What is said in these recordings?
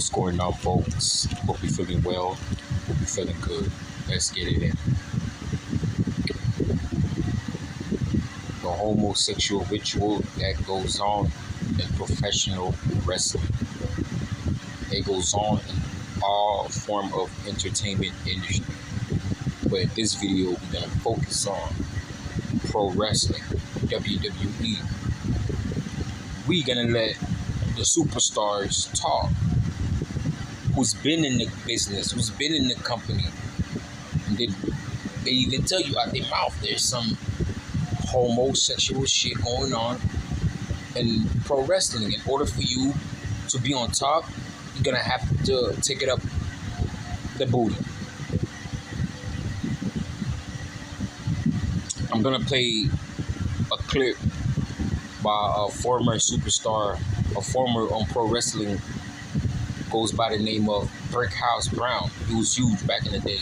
What's going on, folks? Hope you're feeling well. Hope you're feeling good. Let's get it in. The homosexual ritual that goes on in professional wrestling. It goes on in all form of entertainment industry. But in this video, we're gonna focus on pro wrestling, WWE. We're gonna let the superstars talk. Who's been in the business, who's been in the company, and they even tell you out their mouth there's some homosexual shit going on in pro wrestling. In order for you to be on top, you're gonna have to take it up the booty. I'm gonna play a clip by a former superstar, a former on pro wrestling, goes by the name of Brickhouse Brown. He was huge back in the day.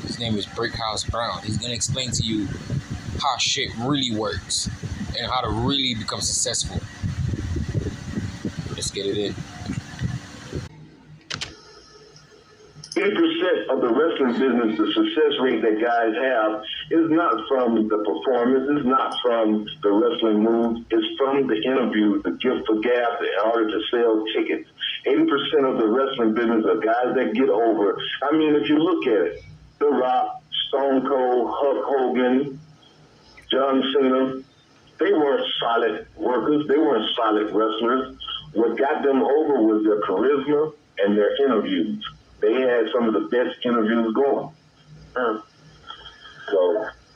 His name is Brickhouse Brown. He's gonna explain to you how shit really works and how to really become successful. Let's get it in. 80% of the wrestling business, the success rate that guys have, is not from the performance, it's not from the wrestling moves, it's from the interview, the gift of gab in order to sell tickets. 80% of the wrestling business are guys that get over. I mean, if you look at it, The Rock, Stone Cold, Hulk Hogan, John Cena, they weren't solid workers, they weren't solid wrestlers. What got them over was their charisma and their interviews. They had some of the best interviews going. Well,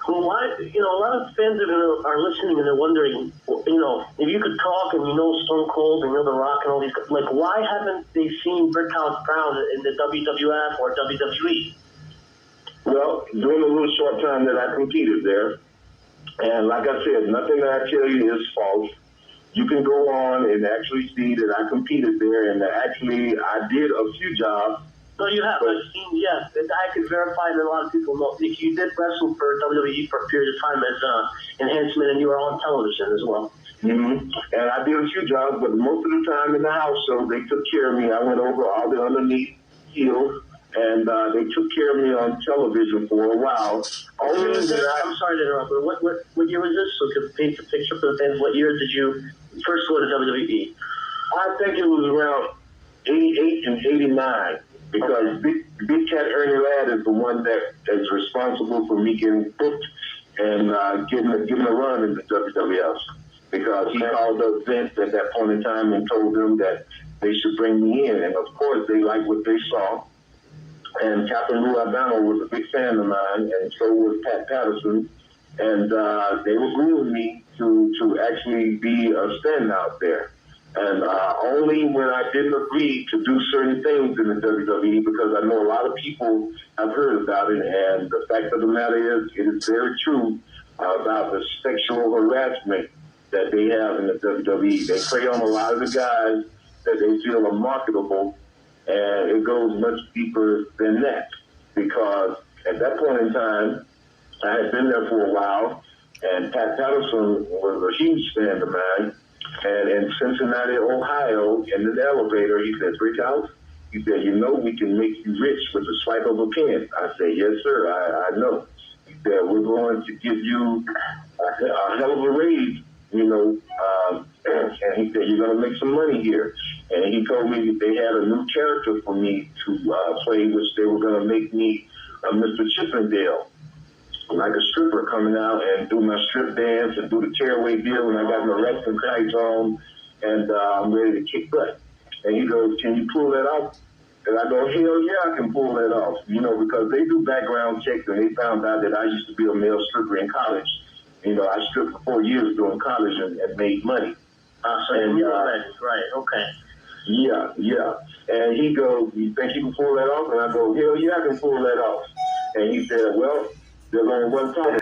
why? A lot of fans are listening and they're wondering, if you could talk and Stone Cold and The Rock and all these, like, why haven't they seen Brickhouse Brown in the WWF or WWE? Well, during the little short time that I competed there, and like I said, nothing that I tell you is false. You can go on and actually see that I competed there, and actually I did a few jobs. No, you have. I've seen, yes. I could verify that a lot of people know. If you did wrestle for WWE for a period of time as enhancement, and you were on television as well. Mm-hmm. And I did a few jobs, but most of the time in the house show, they took care of me. I went over all the underneath heels, and they took care of me on television for a while. I'm sorry to interrupt, but what year was this? So to paint the picture for the fans, what year did you first go to WWE? I think it was around 88 and 89. Because Big Cat Ernie Ladd is the one that is responsible for me getting booked and getting a run in the WWF. Because he called up Vince at that point in time and told them that they should bring me in. And of course, they liked what they saw. And Captain Lou Albano was a big fan of mine, and so was Pat Patterson. And they were grooming me to actually be a standout there. And only when I didn't agree to do certain things in the WWE, because I know a lot of people have heard about it, and the fact of the matter is, it is very true about the sexual harassment that they have in the WWE. They prey on a lot of the guys that they feel are marketable, and it goes much deeper than that, because at that point in time, I had been there for a while, and Pat Patterson was a huge fan of mine. And in Cincinnati, Ohio, in the elevator, he said, Brickhouse, he said, we can make you rich with the swipe of a pen. I said, yes, sir, I know. He said, we're going to give you a hell of a raise, and he said, you're going to make some money here. And he told me that they had a new character for me to play, which they were going to make me Mr. Chippendale, like a stripper coming out and do my strip dance and do the tearaway deal, and I got my wrestling tights on, and I'm ready to kick butt. And he goes, can you pull that off? And I go, hell yeah, I can pull that off. Because they do background checks, and they found out that I used to be a male stripper in college. I stripped for 4 years during college and made money. Right, okay. Yeah. And he goes, you think you can pull that off? And I go, hell yeah, I can pull that off. And he said, well, there's only one time.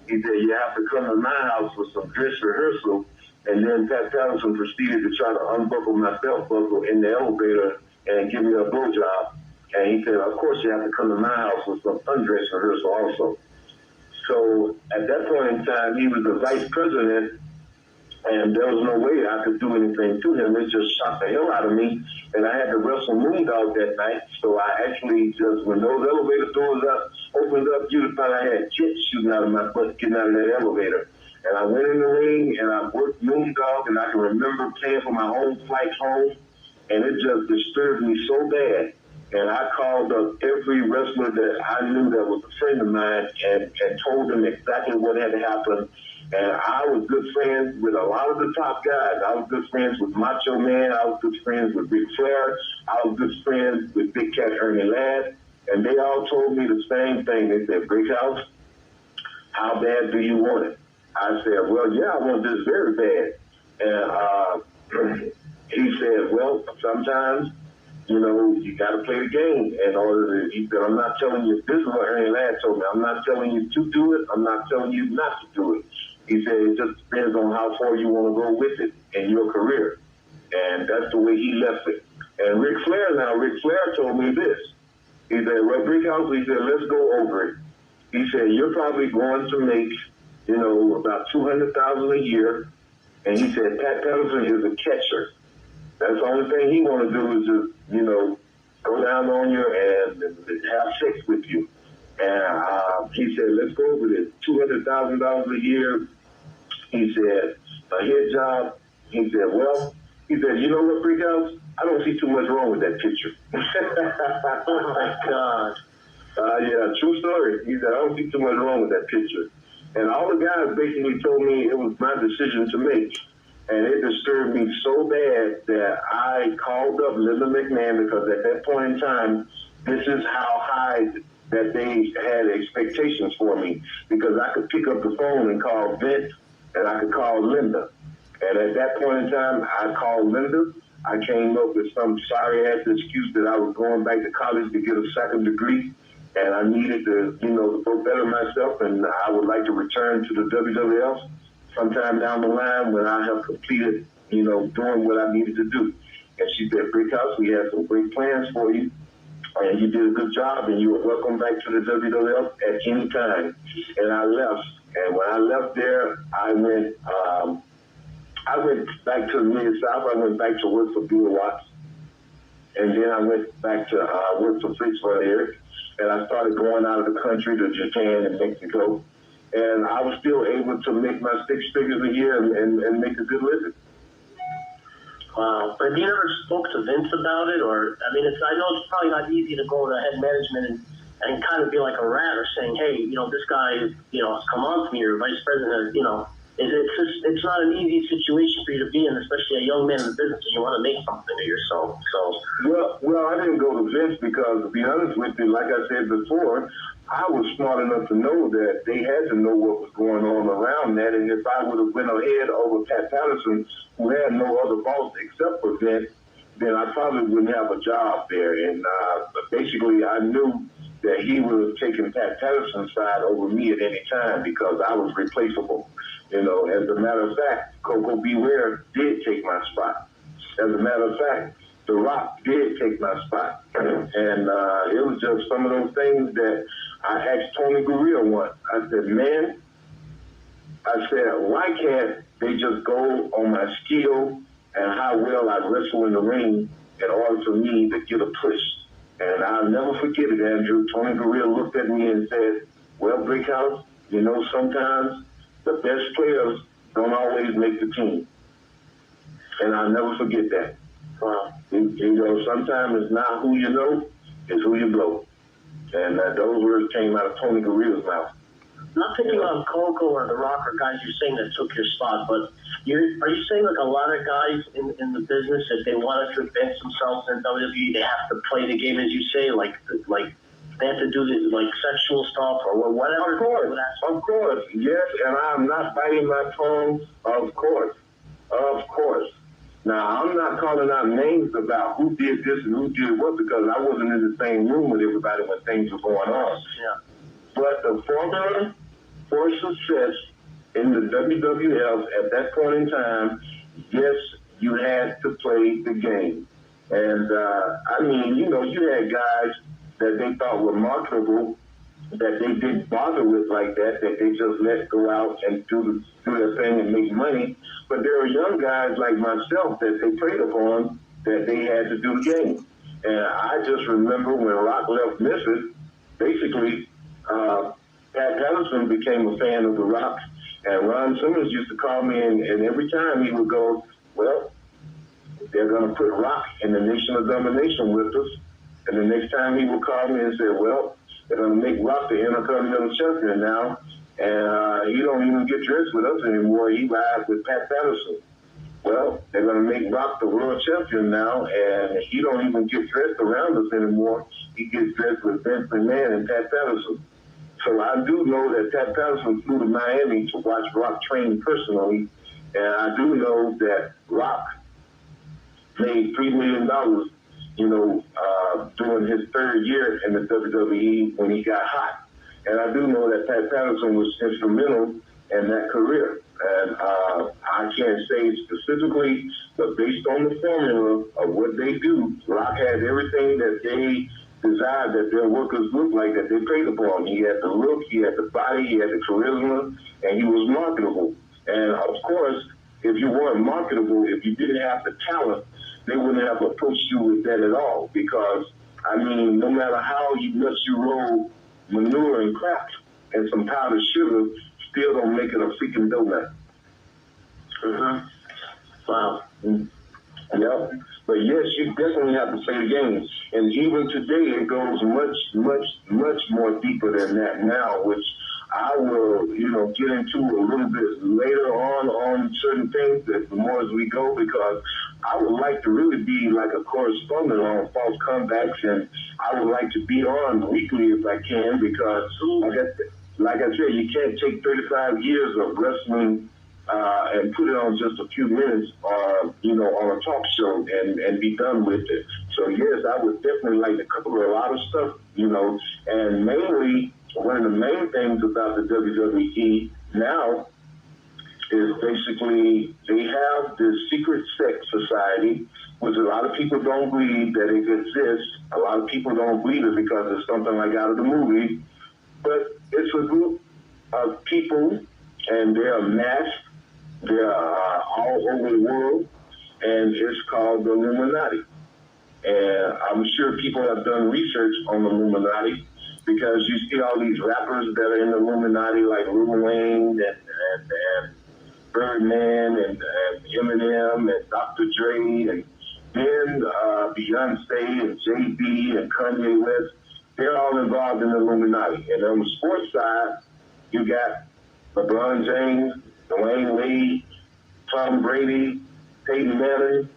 He said, you have to come to my house for some dress rehearsal. And then Pat Patterson proceeded to try to unbuckle my belt buckle in the elevator and give me a blowjob. And he said, of course you have to come to my house for some undress rehearsal also. So at that point in time, he was the vice president And there was no way I could do anything to him. It just shocked the hell out of me. And I had to wrestle Moondog that night. So I actually just, when those elevator doors opened up, you would find I had jets shooting out of my butt getting out of that elevator. And I went in the ring and I worked Moondog, and I can remember paying for my own flight home. And it just disturbed me so bad. And I called up every wrestler that I knew that was a friend of mine and told them exactly what had happened. And I was good friends with a lot of the top guys. I was good friends with Macho Man. I was good friends with Ric Flair. I was good friends with Big Cat Ernie Ladd. And they all told me the same thing. They said, Brickhouse, how bad do you want it? I said, well, yeah, I want this very bad. And he said, well, sometimes, you know, you got to play the game in order to, he said, I'm not telling you, this is what Ernie Ladd told me, I'm not telling you to do it, I'm not telling you not to do it. He said, it just depends on how far you want to go with it in your career. And that's the way he left it. And Ric Flair told me this. He said, well, Brickhouse, he said, let's go over it. He said, you're probably going to make, you know, about $200,000 a year. And he said, Pat Patterson is a catcher. That's the only thing he want to do is just, you know, go down on you and have sex with you. And he said, let's go over this. $200,000 a year. He said, a head job. He said, well, he said, you know what, Brickhouse? I don't see too much wrong with that picture. Oh, my God. Yeah, true story. He said, I don't see too much wrong with that picture. And all the guys basically told me it was my decision to make. And it disturbed me so bad that I called up Linda McMahon, because at that point in time, this is how high that they had expectations for me, because I could pick up the phone and call Vince, and I could call Linda. And at that point in time, I called Linda. I came up with some sorry-ass excuse that I was going back to college to get a second degree, and I needed to, you know, to go better myself, and I would like to return to the WWF sometime down the line when I have completed, you know, doing what I needed to do. And she said, Brickhouse, we have some great plans for you, and you did a good job, and you are welcome back to the WWF at any time. And I left. And when I left there, I went back to the Mid-South. I went back to work for Bill Watts. And then I went back to work for Fritz Von Erich. And I started going out of the country to Japan and Mexico. And I was still able to make my 6 figures a year and make a good living. Wow. But have you ever spoke to Vince about it? Or, I mean, I know it's probably not easy to go to head management and kind of be like a rat or saying, hey, you know, this guy, you know, come on to me, or vice president, you know. It's not an easy situation for you to be in, especially a young man in the business, and you want to make something of yourself. So, well, I didn't go to Vince because, to be honest with you, like I said before, I was smart enough to know that they had to know what was going on around that, and if I would have went ahead over Pat Patterson, who had no other boss except for Vince, then I probably wouldn't have a job there. And basically, I knew that he would have taken Pat Patterson's side over me at any time because I was replaceable. You know, as a matter of fact, Coco Beware did take my spot. As a matter of fact, The Rock did take my spot. And it was just some of those things that I asked Tony Gurria once. I said, man, I said, why can't they just go on my skill and how well I wrestle in the ring in order for me to get a push? And I'll never forget it, Andrew. Tony Gurria looked at me and said, well, Brickhouse, you know, sometimes the best players don't always make the team. And I'll never forget that. You know, sometimes it's not who you know, it's who you blow. And those words came out of Tony Gurria's mouth. Not picking on Coco or The Rock or guys you're saying that took your spot, but are you saying like a lot of guys in the business, if they wanted to advance themselves in WWE, they have to play the game, as you say, like they have to do this, like sexual stuff or whatever? Of course, yes, and I'm not biting my tongue. Of course. Now, I'm not calling out names about who did this and who did what, because I wasn't in the same room with everybody when things were going on. Yeah. But the formula for success in the WWF at that point in time, yes, you had to play the game. And, I mean, you know, you had guys that they thought were marketable that they didn't bother with like that they just let go out and do their thing and make money. But there are young guys like myself that they preyed upon that they had to do the game. And I just remember when Rock left Memphis, basically, Pat Patterson became a fan of the Rock, and Ron Simmons used to call me, and every time he would go, well, they're going to put Rock in the Nation of Domination with us. And the next time he would call me and say, well, they're going to make Rock the Intercontinental Champion now, and he don't even get dressed with us anymore. He rides with Pat Patterson. Well, they're going to make Rock the world champion now, and he don't even get dressed around us anymore. He gets dressed with Vince McMahon and Pat Patterson. So I do know that Pat Patterson flew to Miami to watch Rock train personally, and I do know that Rock made $3 million, during his third year in the WWE when he got hot. And I do know that Pat Patterson was instrumental in that career. And I can't say specifically, but based on the formula of what they do, Rock had everything that they desired that their workers look like, that they preyed upon. He had the look, he had the body, he had the charisma, and he was marketable. And of course, if you weren't marketable, if you didn't have the talent, they wouldn't have approached you with that at all. Because, I mean, no matter how much you roll manure and crap and some powdered sugar, still don't make it a freaking donut. Mm-hmm. Wow. Yep. But yes, you definitely have to play the game. And even today, it goes much more deeper than that now, which I will, get into a little bit later on certain things that the more as we go, because I would like to really be like a correspondent on False Comebacks, and I would like to be on weekly if I can, because like I said, you can't take 35 years of wrestling and put it on just a few minutes, on a talk show and be done with it. So yes, I would definitely like to cover a lot of stuff, and mainly one of the main things about the WWE now is basically they have this secret sex society, which a lot of people don't believe that it exists. A lot of people don't believe it because it's something like out of the movie. But it's a group of people, and they're masked. They're all over the world, and it's called the Illuminati. And I'm sure people have done research on the Illuminati, because you see all these rappers that are in the Illuminati, like Lil Wayne and Birdman and Eminem and Dr. Dre, and then Beyonce and Jay-Z and Kanye West. They're all involved in the Illuminati. And on the sports side, you got LeBron James, Dwayne Wade, Tom Brady, Peyton Manning.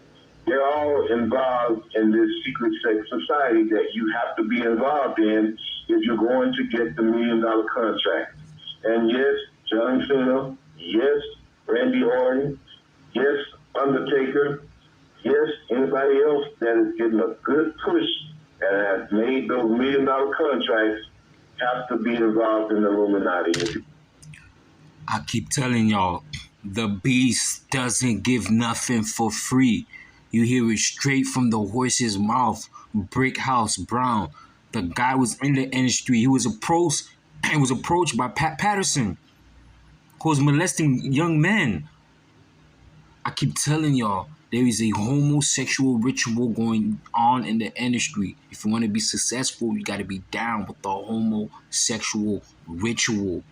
They're all involved in this secret sex society that you have to be involved in if you're going to get the $1 million contract. And yes, John Cena, yes, Randy Orton, yes, Undertaker, yes, anybody else that is getting a good push and has made those $1 million contracts have to be involved in the Illuminati. I keep telling y'all, the beast doesn't give nothing for free. You hear it straight from the horse's mouth. Brickhouse Brown, the guy was in the industry. He was approached by Pat Patterson, who was molesting young men. I keep telling y'all, there is a homosexual ritual going on in the industry. If you want to be successful, you got to be down with the homosexual ritual.